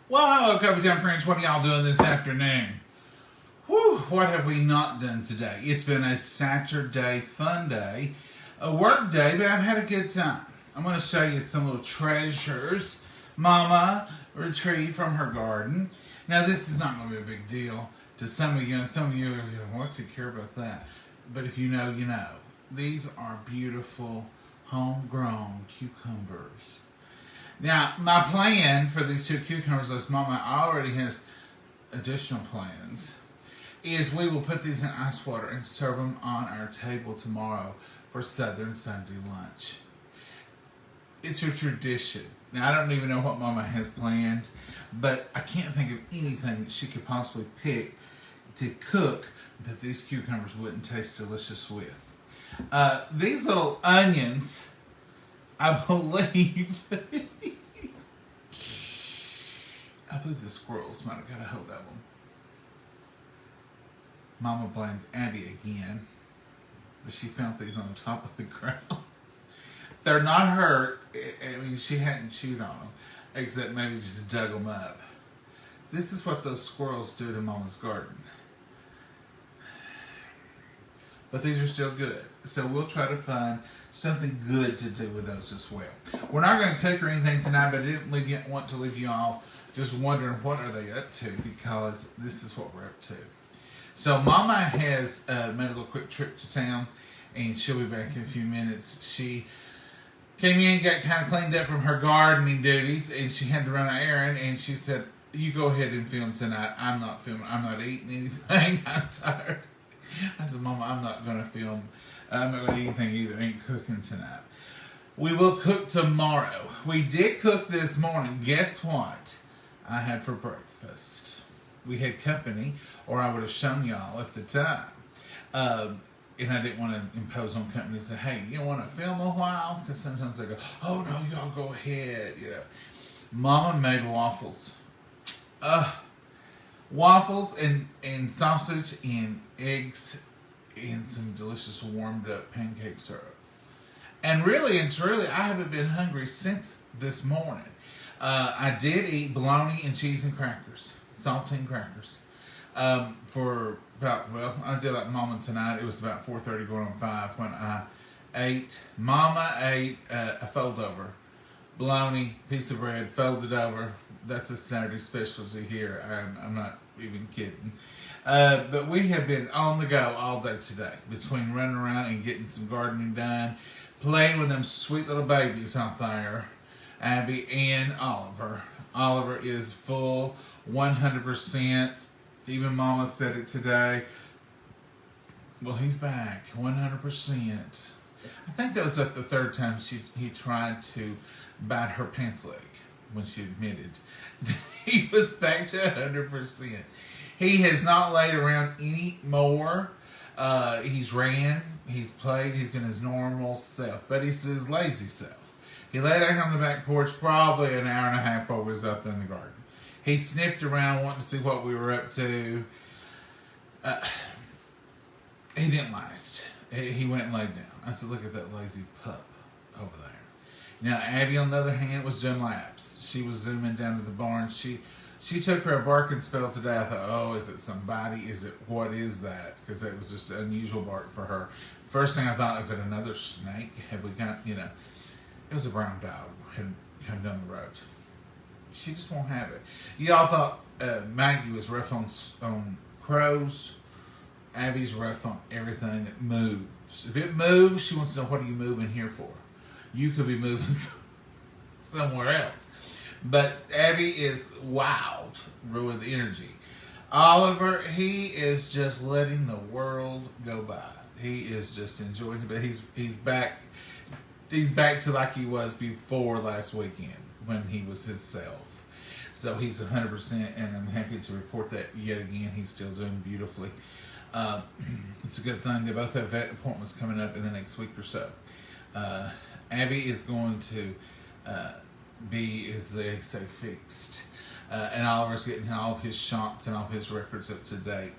Well, hello, Coffee Time friends. What are y'all doing this afternoon? Whew, what have we not done today? It's been a Saturday fun day, a work day, but I've had a good time. I'm going to show you some little treasures Mama retrieved from her garden. Now, this is not going to be a big deal to some of you, and some of you are like, what's he care about that? But if you know, you know. These are beautiful homegrown cucumbers. Now, my plan for these two cucumbers, as Mama already has additional plans, is we will put these in ice water and serve them on our table tomorrow for Southern Sunday lunch. It's a tradition. Now, I don't even know what Mama has planned, but I can't think of anything that she could possibly pick to cook that these cucumbers wouldn't taste delicious with. These little onions, I believe the squirrels might have got a hold of them. Mama blamed Abby again, but she found these on the top of the ground. They're not hurt. I mean, she hadn't chewed on them, except maybe just dug them up. This is what those squirrels do to Mama's garden. But these are still good. So we'll try to find something good to do with those as well. We're not going to cook or anything tonight, but I didn't want to leave you all just wondering what are they up to, because this is what we're up to. So Mama has made a little quick trip to town, and she'll be back in a few minutes. She came in, got kind of cleaned up from her gardening duties, and she had to run an errand, and she said, you go ahead and film tonight. I'm not filming. I'm not eating anything. I'm tired. I said, Mama, I'm not going to film. I'm not going to eat anything either. I ain't cooking tonight. We will cook tomorrow. We did cook this morning. Guess what I had for breakfast? We had company, or I would have shown y'all at the time. And I didn't want to impose on companies that, hey, you want to film a while? Because sometimes they go, oh, no, y'all go ahead. You know, Mama made waffles. Waffles and sausage and eggs and some delicious warmed up pancake syrup. And really and truly, I haven't been hungry since this morning. I did eat bologna and cheese and crackers, saltine crackers, for about, well, I did like Mama tonight. It was about 4:30 going on 5 when I ate. Mama ate a fold over. Bologna, piece of bread, folded over. That's a Saturday specialty here. I'm not even kidding. But we have been on the go all day today, between running around and getting some gardening done, playing with them sweet little babies out there, Abby and Oliver. Oliver is full, 100%. Even Mama said it today. Well, he's back, 100%. I think that was about the third time he tried to bite her pants leg when she admitted he was back to 100%. He has not laid around anymore. He's ran, he's played, he's been his normal self, but he's his lazy self. He laid out on the back porch probably an hour and a half before we was out there in the garden. He sniffed around wanting to see what we were up to. He didn't last. He went and laid down. I said, look at that lazy pup over there. Now, Abby, on the other hand, was doing laps. She was zooming down to the barn. She took her a barking spell today. I thought, oh, is it somebody? What is that? Because it was just an unusual bark for her. First thing I thought, is it another snake? Have we got, it was a brown dog had come down the road. She just won't have it. Y'all thought Maggie was rough on crows. Abby's rough on everything that moves. If it moves, she wants to know, what are you moving here for? You could be moving somewhere else. But Abby is wild with energy. Oliver, he is just letting the world go by. He is just enjoying it. But he's back. He's back to like he was before last weekend when he was himself. So he's 100%, and I'm happy to report that yet again he's still doing beautifully. It's a good thing. They both have vet appointments coming up in the next week or so. Abby is going to be, as they say, fixed. And Oliver's getting all of his shots and all of his records up to date.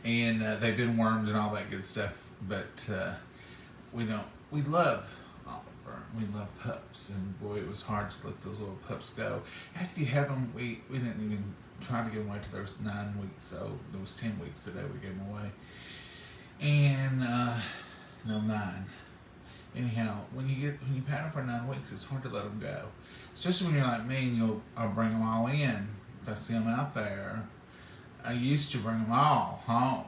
And they've been wormed and all that good stuff. But we love Oliver. we love pups, and boy, it was hard to let those little pups go. After you have them, we didn't even try to give them away till they was 9 weeks old. It was 10 weeks today we gave them away, and no 9. Anyhow, when you pat them for 9 weeks, it's hard to let them go, especially when you're like me and I'll bring them all in if I see them out there. I used to bring them all home.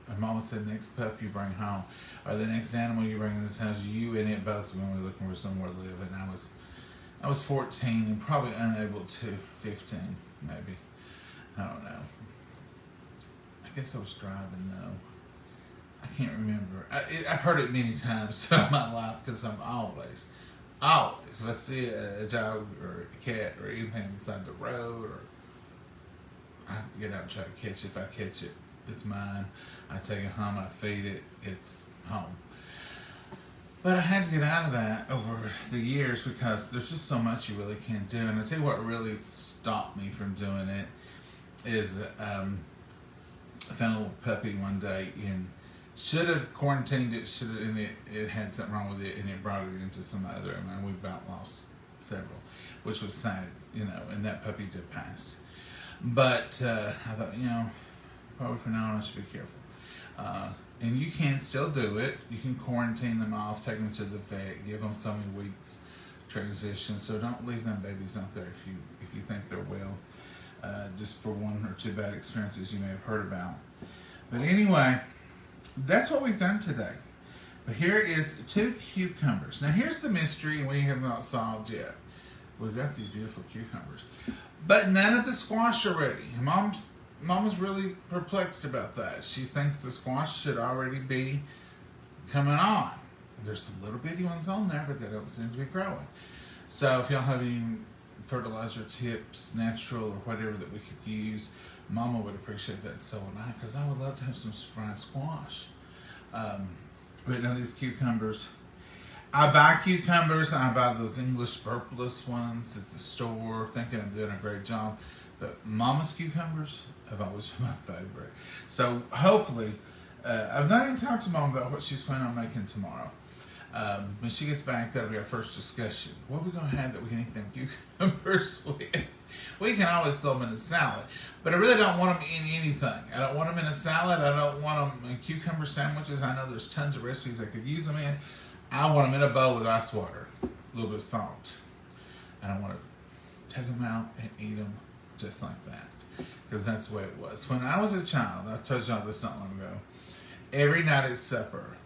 And Mama said, next pup you bring home, or the next animal you bring in this house, you and it both when we're looking for somewhere to live. And I was 14 and probably unable to, 15 maybe. I don't know. I guess I was driving though. I can't remember. I've heard it many times throughout my life because I'm always, if I see a dog or a cat or anything beside the road, or I get out and try to catch it. If I catch it, it's mine. I take it home, I feed it, it's home. But I had to get out of that over the years because there's just so much you really can't do. And I tell you what really stopped me from doing it is I found a little puppy one day and should have quarantined it, and it had something wrong with it, and it brought it into some other, and we've about lost several, which was sad, and that puppy did pass. But I thought, probably from now on I should be careful. And you can still do it. You can quarantine them off, take them to the vet, give them so many weeks transition. So don't leave them babies out there if you think they're well, just for 1 or 2 bad experiences you may have heard about. But anyway, that's what we've done today. But here is 2 cucumbers. Now here's the mystery we have not solved yet. We've got these beautiful cucumbers, but none of the squash are ready. Mama's really perplexed about that. She thinks the squash should already be coming on. There's some little bitty ones on there, but they don't seem to be growing. So if y'all have any fertilizer tips, natural or whatever that we could use, Mama would appreciate that, so would I, because I would love to have some fried squash. But now these cucumbers, I buy cucumbers. I buy those English purpless ones at the store, thinking I'm doing a great job. But Mama's cucumbers have always been my favorite. So hopefully, I've not even talked to Mom about what she's planning on making tomorrow. When she gets back, that'll be our first discussion. What are we going to have that we can eat them cucumbers with? We can always throw them in a salad. But I really don't want them in anything. I don't want them in a salad. I don't want them in cucumber sandwiches. I know there's tons of recipes I could use them in. I want them in a bowl with ice water, a little bit of salt. And I want to take them out and eat them just like that, because that's the way it was. When I was a child, I told y'all this not long ago, every night at supper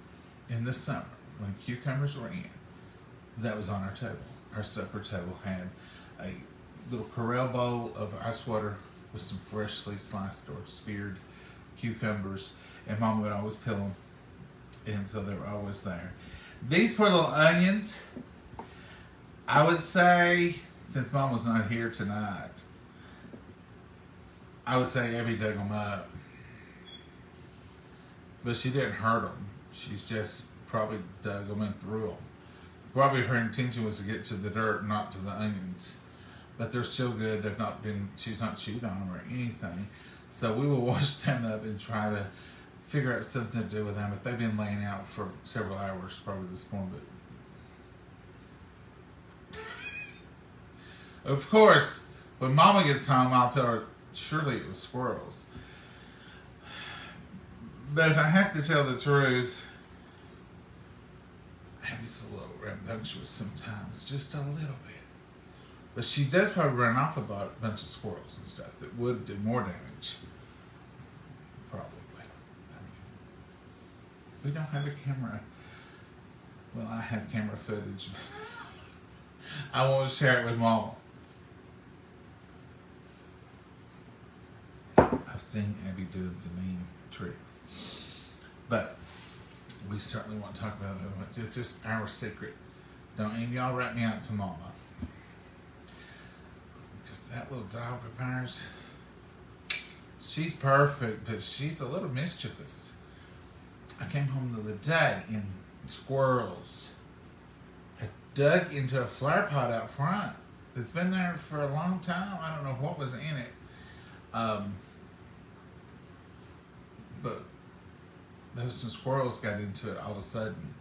in the summer, when cucumbers were in, that was on our table. Our supper table had a little Corelle bowl of ice water with some freshly sliced or speared cucumbers, and Mom would always peel them, and so they were always there. These poor little onions, I would say, since Mom was not here tonight, I would say Abby dug them up. But she didn't hurt them. She's just probably dug them and threw them. Probably her intention was to get to the dirt, not to the onions. But they're still good. She's not chewed on them or anything. So we will wash them up and try to figure out something to do with them. But they've been laying out for several hours probably this morning. But of course, when Mama gets home, I'll tell her, surely it was squirrels. But if I have to tell the truth, Abby's a little rambunctious sometimes, just a little bit. But she does probably run off about a bunch of squirrels and stuff that would do more damage. Probably. We don't have a camera. Well, I have camera footage. I won't share it with Mom. I've seen Abby doing some mean tricks. But we certainly won't talk about it. It's just our secret. Don't any of y'all rat me out to Mama. Because that little dog of ours, she's perfect, but she's a little mischievous. I came home the other day and squirrels had dug into a flower pot out front. It's been there for a long time. I don't know what was in it. But there was some squirrels got into it all of a sudden.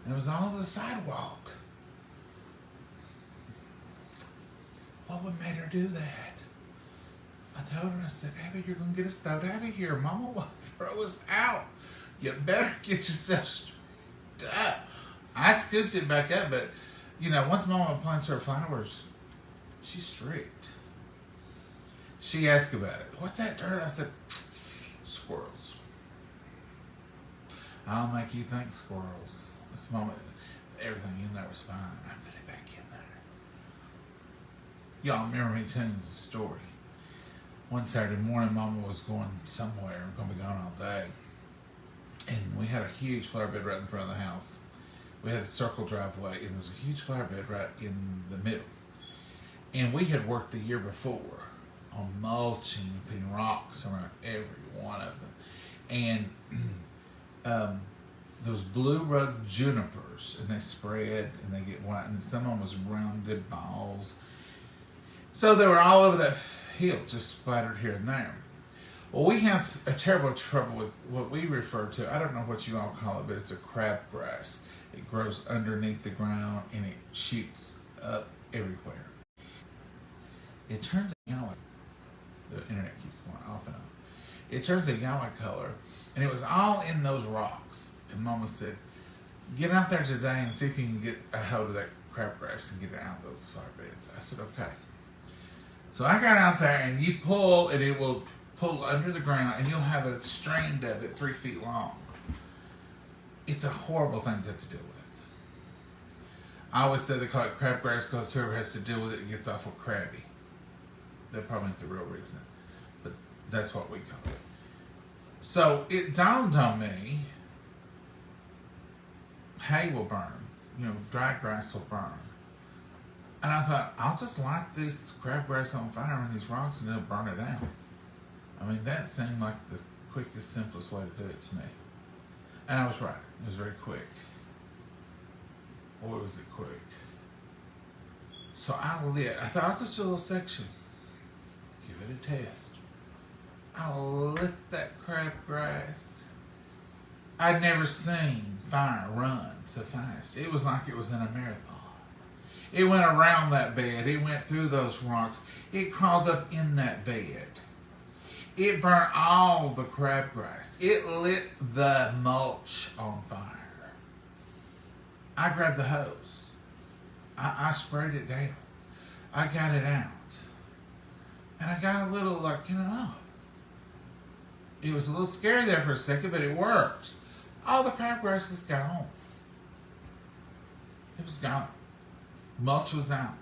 And it was all over the sidewalk. What would make her do that? I told her, I said, Abby, you're going to get us thrown out of here. Mama will throw us out. You better get yourself straightened up. I scooped it back up, but, you know, once Mama plants her flowers, she's strict. She asked about it. What's that dirt? I said, squirrels. I'll make you think squirrels. This moment, everything in there was fine. I put it back in there. Y'all remember me telling you the story. One Saturday morning, Mama was going somewhere, going to be gone all day. And we had a huge flower bed right in front of the house. We had a circle driveway, and there was a huge flower bed right in the middle. And we had worked the year before on mulching and putting rocks around every one of them. And those blue rug junipers, and they spread and they get white, and some of them was rounded balls. So they were all over that hill, just splattered here and there. Well, we have a terrible trouble with what we refer to, I don't know what you all call it, but it's a crabgrass. It grows underneath the ground and it shoots up everywhere. It turns yellow. The internet keeps going off and on. It turns a yellow color, and it was all in those rocks. And Mama said, get out there today and see if you can get a hold of that crabgrass and get it out of those flower beds. I said, okay. So I got out there, and you pull, and it will pull under the ground, and you'll have a strand of it 3 feet long. It's a horrible thing to have to deal with. I always say they call it crabgrass because whoever has to deal with it gets awful crabby. That probably ain't the real reason, but that's what we call it. So it dawned on me, hay will burn, dry grass will burn. And I thought, I'll just light this crabgrass on fire on these rocks and it'll burn it out. I mean, that seemed like the quickest, simplest way to do it to me. And I was right. It was very quick. Boy, was it quick. So I thought, I'll just do a little section. Give it a test. I lit that crabgrass. I'd never seen fire run so fast. It was like it was in a marathon. It went around that bed. It went through those rocks. It crawled up in that bed. It burned all the crabgrass. It lit the mulch on fire. I grabbed the hose. I sprayed it down. I got it out. And I got a little it was a little scary there for a second, but it worked. All the crabgrass is gone. It was gone. Mulch was out.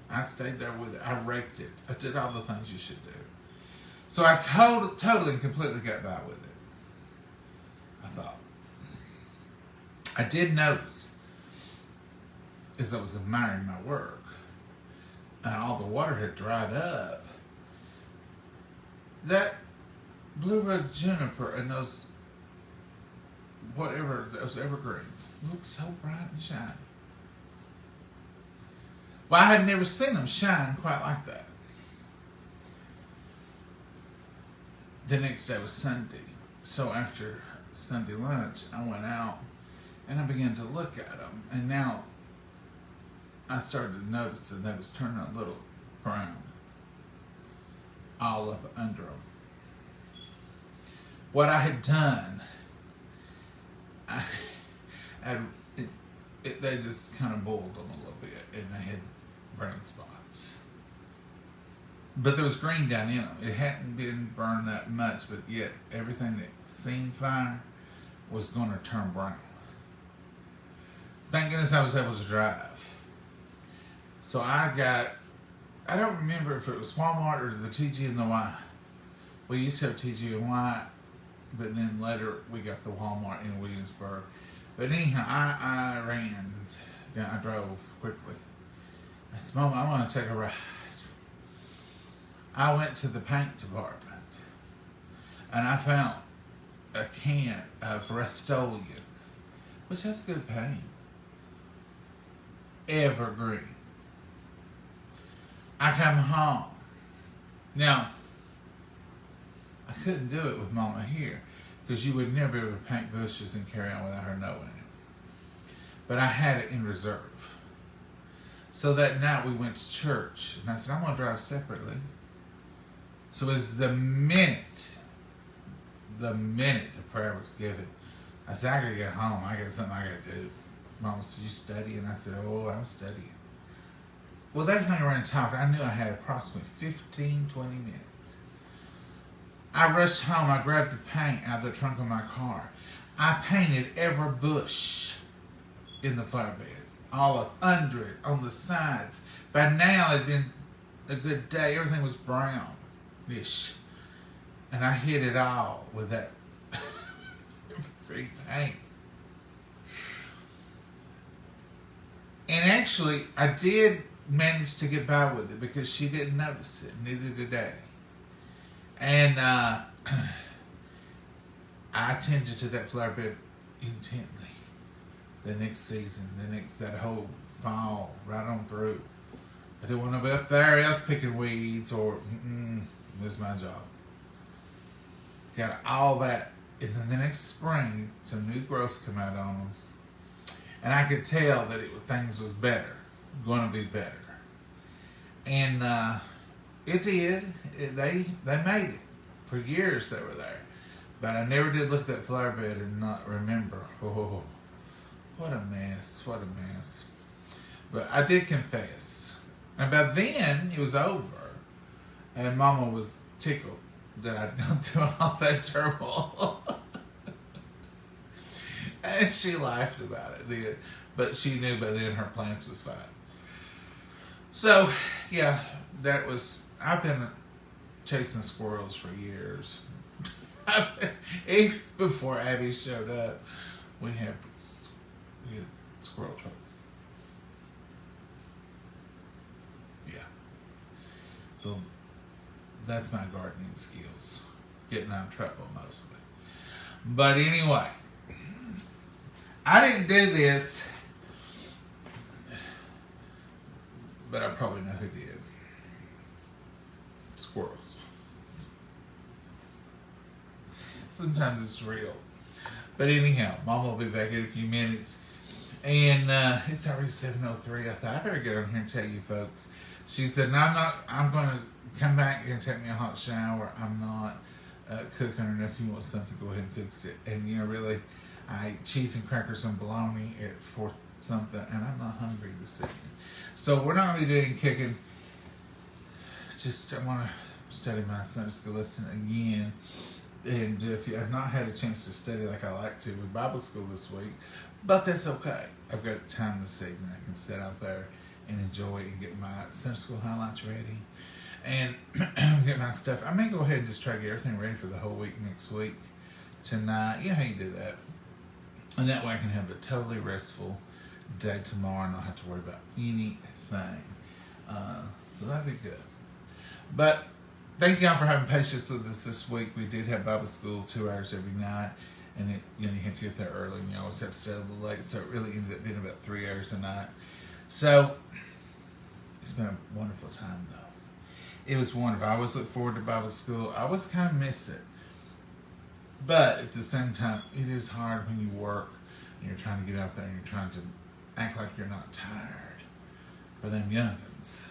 I stayed there with it. I raked it. I did all the things you should do. So I totally and completely got by with it. I thought. I did notice, as I was admiring my work, and all the water had dried up, that blue red juniper and those evergreens looked so bright and shiny. Well, I had never seen them shine quite like that. The next day was Sunday. So after Sunday lunch, I went out and I began to look at them. And now I started to notice that they was turning a little brown all up under them. What I had done, they just kind of boiled them a little bit, and they had brown spots. But there was green down in them. It hadn't been burned that much, but yet everything that seen fire was going to turn brown. Thank goodness I was able to drive. So I don't remember if it was Walmart or the TG and the Y. We used to have TG and Y, but then later we got the Walmart in Williamsburg. But anyhow, I ran down, I drove quickly. I said, Mama, I want to take a ride. I went to the paint department and I found a can of Rust-Oleum, which has good paint. Evergreen. I come home. Now, I couldn't do it with Mama here because you would never be able to paint bushes and carry on without her knowing it. But I had it in reserve. So that night we went to church, and I said, I'm going to drive separately. So it was the minute the prayer was given, I said, I got to get home. I got something I got to do. Mama said, you studying? I said, oh, I'm studying. Well, they hung around and talked. I knew I had approximately 15, 20 minutes. I rushed home. I grabbed the paint out of the trunk of my car. I painted every bush in the flower bed, all up under it, on the sides. By now, it had been a good day. Everything was brown-ish. And I hit it all with that free paint. And actually, I did manage to get by with it because she didn't notice it, neither did Daddy. And I attended to that flower bed intently. The next season, that whole fall, right on through. I didn't want to be up there else picking weeds or, this is my job. Got all that. And then the next spring, some new growth come out on them. And I could tell that things was better, going to be better. And it did. They made it. For years they were there. But I never did look at that flower bed and not remember. Oh, what a mess. What a mess. But I did confess. And by then, it was over. And Mama was tickled that I'd gone through all that turmoil. And she laughed about it then. But she knew by then her plants was fine. So, yeah, I've been chasing squirrels for years. Even before Abby showed up, we had squirrel trouble. Yeah. So, that's my gardening skills. Getting out of trouble mostly. But anyway, I didn't do this, but I probably know who did. Squirrels. Sometimes it's real. But anyhow, Mama will be back in a few minutes. And it's already 7:03. I thought I better get on here and tell you folks. She said, no, I'm going to come back and take me a hot shower. I'm not cooking or nothing. You want something, go ahead and fix it. And really, I ate cheese and crackers and bologna at 4 something, and I'm not hungry this evening. So we're not going to be doing cooking. Just I want to study my Sunday school lesson again. And if you have not had a chance to study like I like to with Bible school this week, but that's okay. I've got time this evening. I can sit out there and enjoy and get my Sunday school highlights ready and get my stuff. I may go ahead and just try to get everything ready for the whole week next week. Tonight, you know how you do that. And that way I can have a totally restful day tomorrow and not have to worry about anything. So that'd be good. But thank y'all for having patience with us this week. We did have Bible school 2 hours every night. And you have to get there early and you always have to stay a little late. So it really ended up being about 3 hours a night. So it's been a wonderful time though. It was wonderful. I always look forward to Bible school. I always kind of miss it. But at the same time, it is hard when you work and you're trying to get out there and you're trying to act like you're not tired. For them youngins,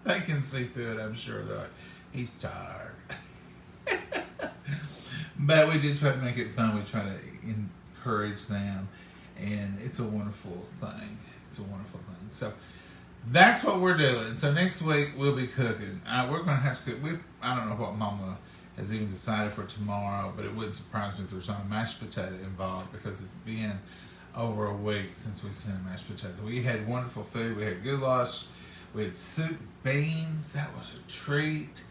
they can see through it, I'm sure. They're like, he's tired. But we did try to make it fun. We try to encourage them. And it's a wonderful thing. It's a wonderful thing. So that's what we're doing. So next week we'll be cooking. We're going to have to cook. I don't know what Mama has even decided for tomorrow, but it wouldn't surprise me if there's not a mashed potato involved because it's been over a week since we've seen a mashed potato. We had wonderful food. We had goulash. We had soup, beans. That was a treat.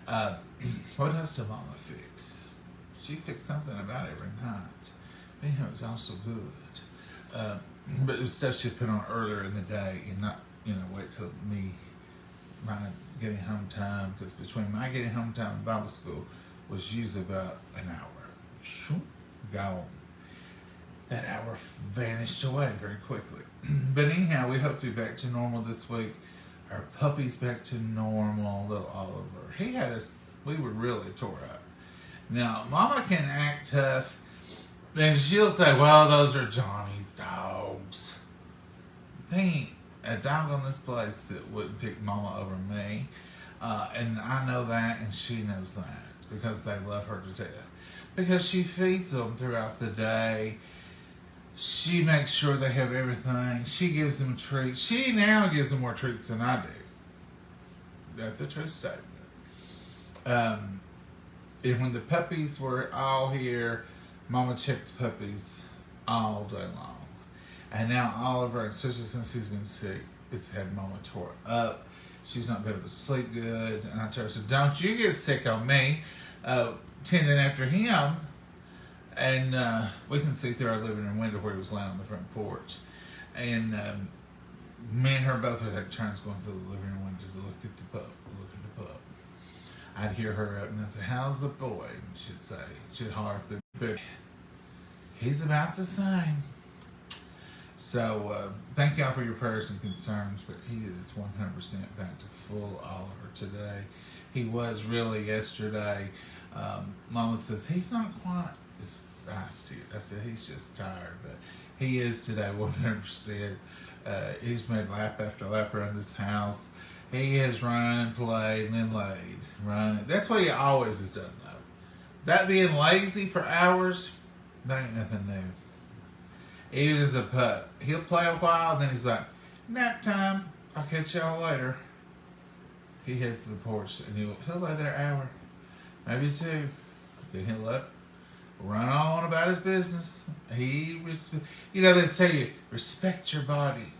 What else did Mama fix? She fixed something about every night. It was also good. But it was stuff she put on earlier in the day and not, wait till my getting home time, because between my getting home time and Bible school was usually about an hour. Gone. That hour vanished away very quickly. But anyhow, we hope to be back to normal this week. Our puppy's back to normal, little Oliver. We were really tore up. Now, Mama can act tough, and she'll say, well, those are Johnny's dogs. They ain't a dog on this place that wouldn't pick Mama over me. And I know that, and she knows that because they love her to death. Because she feeds them throughout the day. She makes sure they have everything. She gives them treats. She now gives them more treats than I do. That's a true statement. And when the puppies were all here, Mama checked the puppies all day long. And now Oliver, especially since he's been sick, it's had Mama tore up. She's not been able to sleep good. And I told her, don't you get sick on me, tending after him. And we can see through our living room window where he was laying on the front porch. And me and her both would take turns going through the living room window to look at the pup, I'd hear her up and I'd say, how's the boy? And she'd holler through the bed. He's about the same. So thank y'all for your prayers and concerns, but he is 100% back to full Oliver today. He was really yesterday. Mama says, he's not quite as feisty. I said, he's just tired, but he is today 100%. He's made lap after lap around this house. He has run and played and then laid. Run. That's what he always has done, though. That being lazy for hours, that ain't nothing new. Even as a pup, he'll play a while, and then he's like, nap time. I'll catch y'all later. He heads to the porch, and he'll lay there an hour, maybe two. Then he'll up, run on about his business. They tell you, respect your body.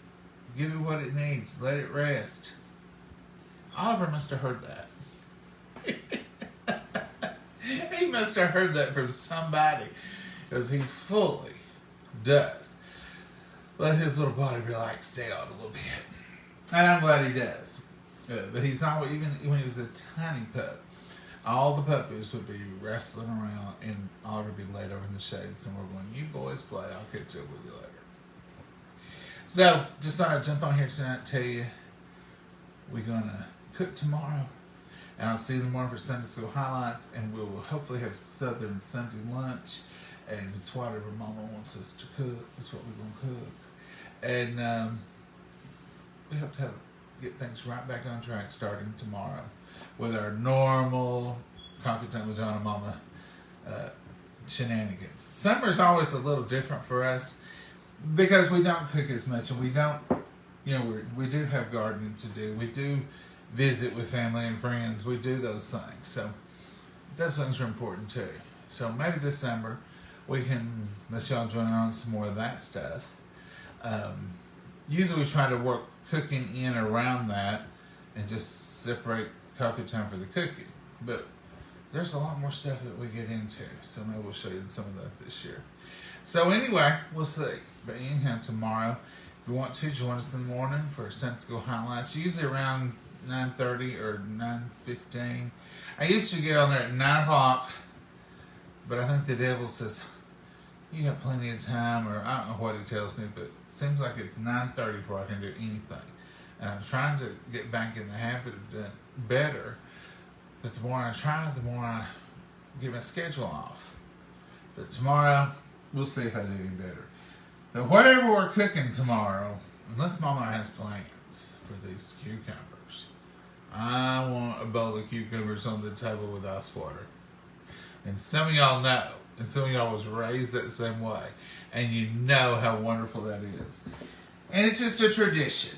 Give it what it needs. Let it rest. Oliver must have heard that. He must have heard that from somebody, because he fully does let his little body relax down a little bit. And I'm glad he does. But he's not, even when he was a tiny pup, all the puppies would be wrestling around and Oliver would be laid over in the shade somewhere going, you boys play, I'll catch up with you later. So, just thought I'd jump on here tonight and tell you we're going to cook tomorrow. And I'll see you in the morning for Sunday School highlights, and we'll hopefully have Southern Sunday lunch. And it's whatever Mama wants us to cook. That's what we're going to cook. And we hope to get things right back on track starting tomorrow with our normal coffee time with John and Mama shenanigans. Summer's always a little different for us because we don't cook as much, and we don't, we do have gardening to do. We do visit with family and friends. We do those things. So those things are important too. So maybe this summer we can let y'all join on some more of that stuff. Usually we try to work cooking in around that and just separate coffee time for the cooking. But there's a lot more stuff that we get into. So maybe we'll show you some of that this year. So anyway, we'll see. But anyhow, tomorrow, if you want to, join us in the morning for Sunday School highlights. Usually around 9:30 or 9:15. I used to get on there at 9 o'clock. But I think the devil says, you have plenty of time, or I don't know what he tells me, but it seems like it's 9:30 before I can do anything. And I'm trying to get back in the habit of doing better, but the more I try, the more I get my schedule off. But tomorrow, we'll see if I do any better. But whatever we're cooking tomorrow, unless Mama has plans for these cucumbers, I want a bowl of cucumbers on the table with ice water. And some of y'all know, and some of y'all was raised that same way, and you know how wonderful that is. And it's just a tradition,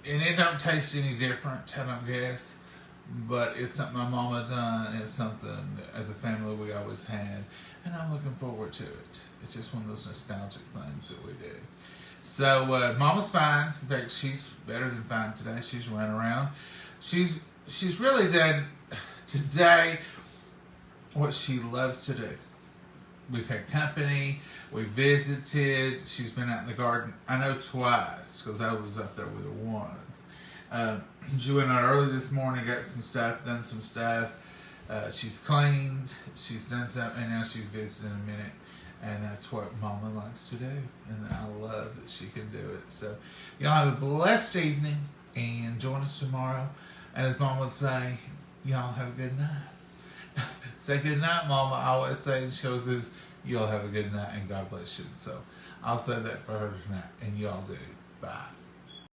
and it don't taste any different, I don't guess, but it's something my mama done, and it's something that as a family we always had, and I'm looking forward to it. It's just one of those nostalgic things that we do. So Mama's fine. In fact, she's better than fine today. She's running around. She's really done today what she loves to do. We've had company, we visited, she's been out in the garden, I know twice, because I was up there with her once. She went out early this morning, got some stuff, done some stuff. She's cleaned, she's done something, and now she's visiting a minute. And that's what Mama likes to do, and I love that she can do it. So, y'all have a blessed evening, and join us tomorrow. And as Mama would say, y'all have a good night. Say good night, Mama. I always say in shows this, y'all have a good night and God bless you. So I'll say that for her tonight, and y'all do. Bye.